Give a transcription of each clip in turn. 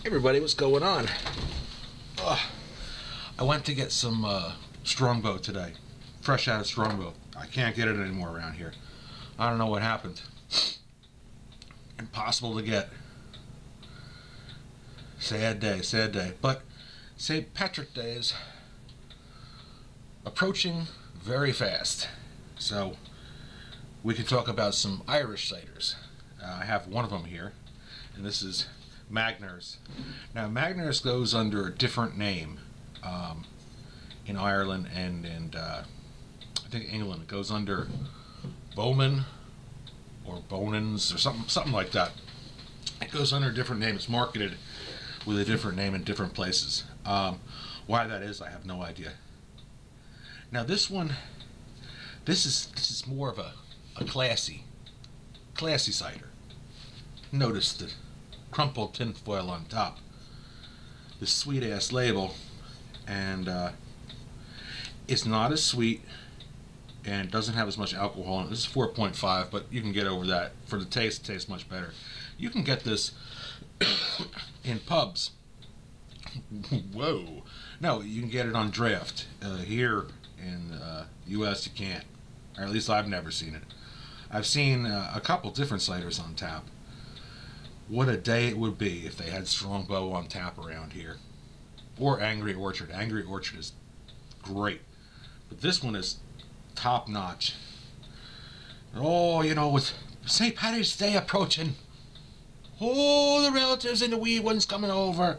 Hey everybody, what's going on? I went to get some Strongbow today. Fresh out of Strongbow. I can't get it anymore around here. I don't know what happened. Impossible to get. Sad day, sad day. But St. Patrick Day is approaching very fast. So we can talk about some Irish ciders. I have one of them here, and this is Magners. Now Magners goes under a different name in Ireland and I think England. It goes under Bowman or Bonans or something like that. It goes under a different name. It's marketed with a different name in different places. Why that is, I have no idea. Now this one, this is more of a classy cider. Notice the crumpled tinfoil on top, this sweet ass label, and it's not as sweet and doesn't have as much alcohol in it. This is 4.5, but you can get over that. For the taste, it tastes much better. You can get this in pubs. Whoa. No, you can get it on draft. Here in the US you can't, or at least I've never seen it. I've seen a couple different ciders on tap. What a day it would be if they had Strongbow on tap around here. Or Angry Orchard. Angry Orchard is great. But this one is top notch. Oh, you know, with St. Patrick's Day approaching, oh, the relatives and the wee ones coming over.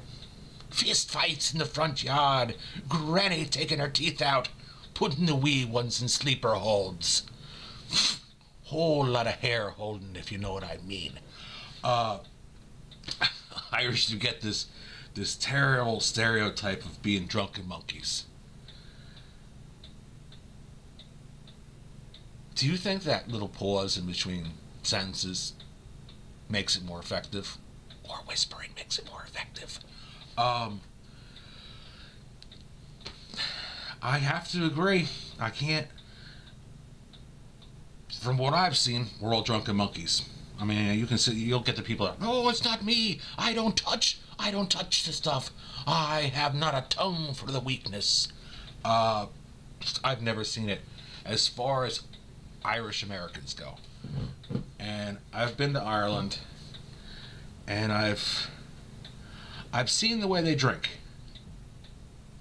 Fist fights in the front yard. Granny taking her teeth out. Putting the wee ones in sleeper holds. Whole lot of hair holding, if you know what I mean. Irish do get this terrible stereotype of being drunken monkeys. Do you think that little pause in between sentences makes it more effective? Or whispering makes it more effective? I have to agree. I can't. From what I've seen, we're all drunken monkeys. I mean, you can see, you'll get the people that, no, it's not me. I don't touch the stuff. I have not a tongue for the weakness. I've never seen it as far as Irish Americans go. And I've been to Ireland, and I've seen the way they drink.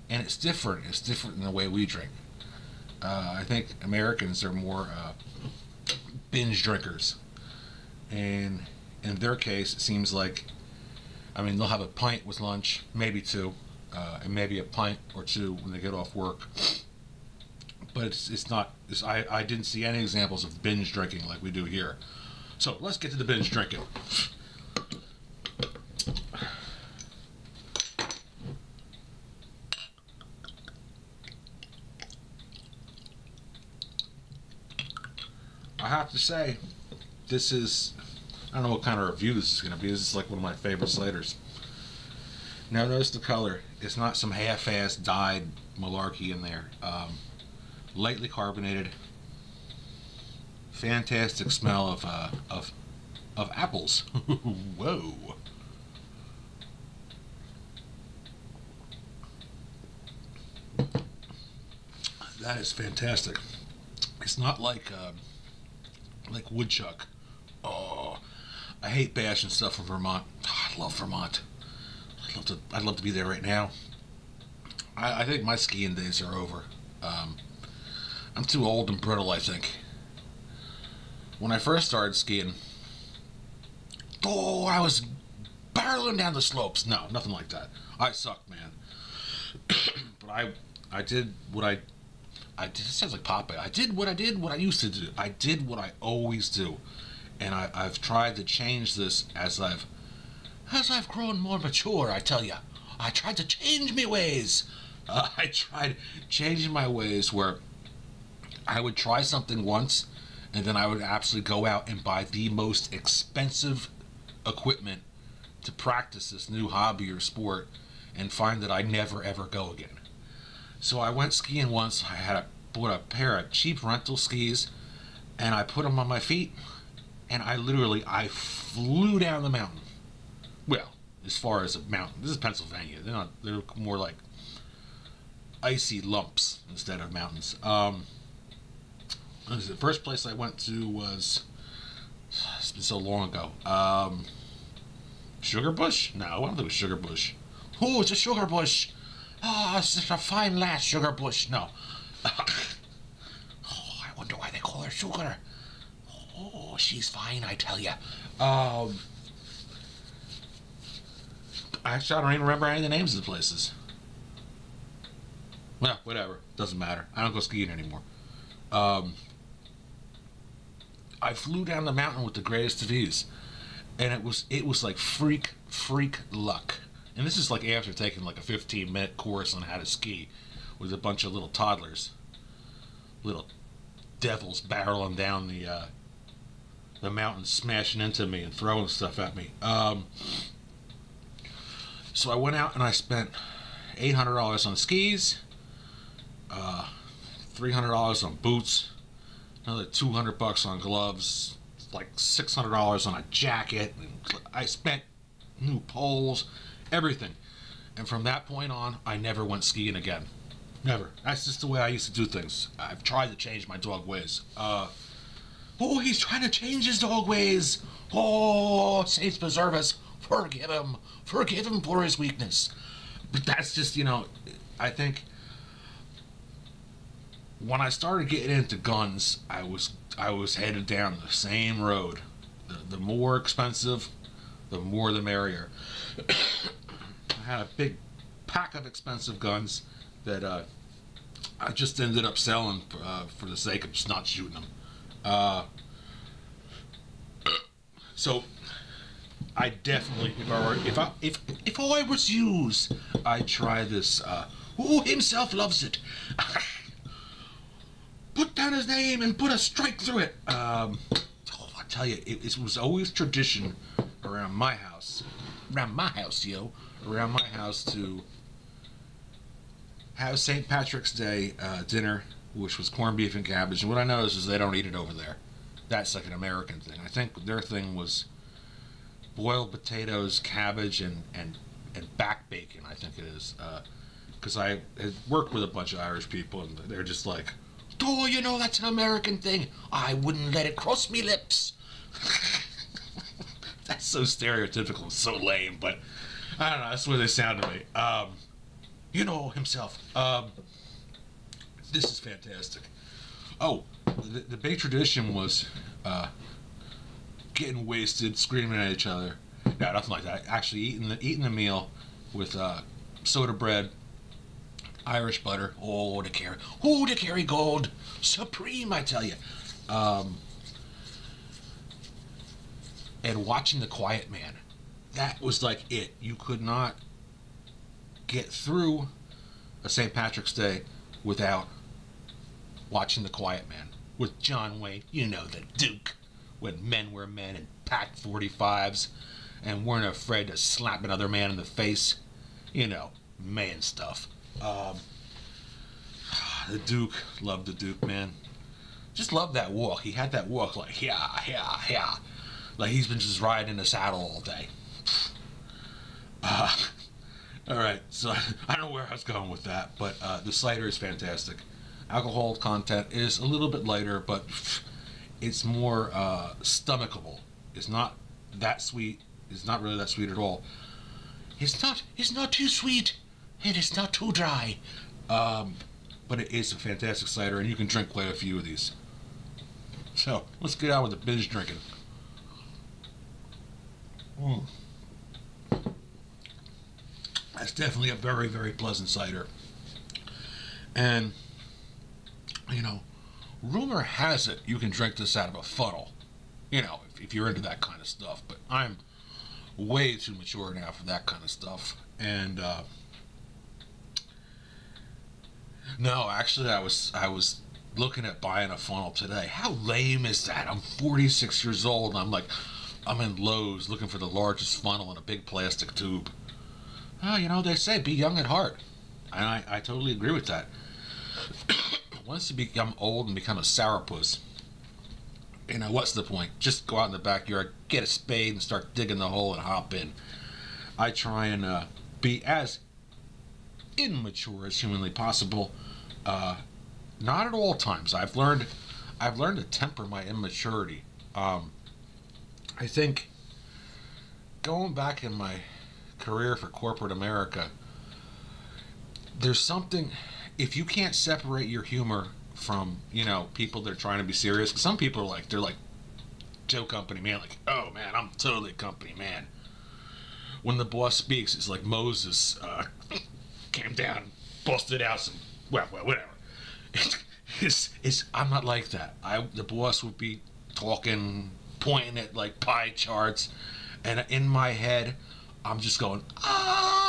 And it's different. It's different than the way we drink. I think Americans are more binge drinkers. And in their case, it seems like, I mean, they'll have a pint with lunch, maybe two, and maybe a pint or two when they get off work. But it's not, I didn't see any examples of binge drinking like we do here. So let's get to the binge drinking. I have to say, this is, I don't know what kind of review this is going to be. This is like one of my favorite ciders. Now notice the color. It's not some half-assed dyed malarkey in there. Lightly carbonated. Fantastic smell of apples. Whoa. That is fantastic. It's not like woodchuck. Oh, I hate bashing stuff from Vermont. Oh, I love Vermont. I'd love to be there right now. I think my skiing days are over. I'm too old and brittle, I think. When I first started skiing, oh, I was barreling down the slopes. No, nothing like that. I sucked, man. But I did what I did. It sounds like Popeye. I did what I used to do. I did what I always do. And I've tried to change this as I've grown more mature, I tell you. I tried to change my ways. I tried changing my ways where I would try something once, and then I would absolutely go out and buy the most expensive equipment to practice this new hobby or sport, and find that I never ever go again. So I went skiing once. I bought a pair of cheap rental skis, and I put them on my feet, and I flew down the mountain. Well, as far as a mountain. This is Pennsylvania. They're not. They're more like icy lumps instead of mountains. The first place I went to was, it's been so long ago. Sugar Bush? No, I don't think it was Sugar Bush. Oh, it's a Sugar Bush. Oh, it's such a fine lass, Sugar Bush. No. Oh, I wonder why they call her Sugar. Oh, she's fine, I tell you. Actually, I don't even remember any of the names of the places. Well, whatever. Doesn't matter. I don't go skiing anymore. I flew down the mountain with the greatest of ease, and it was like freak luck. And this is like after taking like a 15-minute course on how to ski with a bunch of little toddlers, little devils barreling down the mountain, smashing into me and throwing stuff at me. So I went out and I spent $800 on skis, $300 on boots, another $200 on gloves, like $600 on a jacket. I spent new poles, everything. And from that point on, I never went skiing again. Never. That's just the way I used to do things. I've tried to change my dog ways. Oh, he's trying to change his dog ways. Oh, saints preserve us. Forgive him. Forgive him for his weakness. But that's just, I think when I started getting into guns, I was headed down the same road. The more expensive, the more the merrier. I had a big pack of expensive guns that I just ended up selling for the sake of just not shooting them. So I definitely, if I was used, I'd try this. Who himself loves it. Put down his name and put a strike through it. I tell you, it was always tradition around my house, to have St. Patrick's Day dinner, which was corned beef and cabbage. And what I noticed is they don't eat it over there. That's like an American thing. I think their thing was boiled potatoes, cabbage, and back bacon, I think it is. Because I had worked with a bunch of Irish people, and they're just like, oh, that's an American thing. I wouldn't let it cross me lips. That's so stereotypical, so lame, but I don't know, that's the way they sound to me. Himself. This is fantastic. Oh, the big tradition was getting wasted, screaming at each other. No, nothing like that. Actually, eating the meal with soda bread, Irish butter. Oh, the Kerrygold, supreme, I tell you. And watching The Quiet Man. That was like it. You could not get through a St. Patrick's Day without watching The Quiet Man with John Wayne, the Duke, when men were men and packed 45s and weren't afraid to slap another man in the face. Man stuff. The Duke, loved the Duke, man. Just loved that walk. He had that walk like, yeah. Like he's been just riding in a saddle all day. Alright, so I don't know where I was going with that, but the cider is fantastic. Alcohol content is a little bit lighter, but it's more stomachable. It's not that sweet. It's not really that sweet at all. It's not too sweet, and it's not too dry. But it is a fantastic cider, and you can drink quite a few of these. So, let's get on with the binge drinking. That's definitely a very, very pleasant cider. And, rumor has it you can drink this out of a funnel. If you're into that kind of stuff. But I'm way too mature now for that kind of stuff. And, no, actually I was looking at buying a funnel today. How lame is that? I'm 46 years old and I'm in Lowe's looking for the largest funnel in a big plastic tube. They say be young at heart. And I totally agree with that. Once you become old and become a sourpuss, what's the point? Just go out in the backyard, get a spade and start digging the hole and hop in. I try and be as immature as humanly possible. Not at all times. I've learned to temper my immaturity. I think going back in my career for corporate America, there's something, if you can't separate your humor from, people that are trying to be serious. Some people are like, they're like Joe company man, like, oh man, I'm totally a company man. When the boss speaks, it's like Moses came down, busted out some, well, whatever. I'm not like that. The boss would be talking, pointing at like pie charts, and in my head, I'm just going, ah!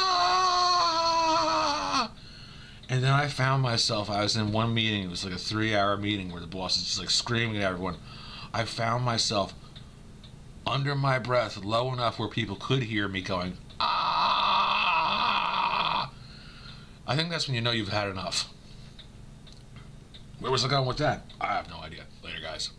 And then I found myself, I was in one meeting, it was like a 3-hour meeting where the boss is just like screaming at everyone. I found myself under my breath, low enough where people could hear me going, ah! I think that's when you know you've had enough. Where was I going with that? I have no idea. Later, guys.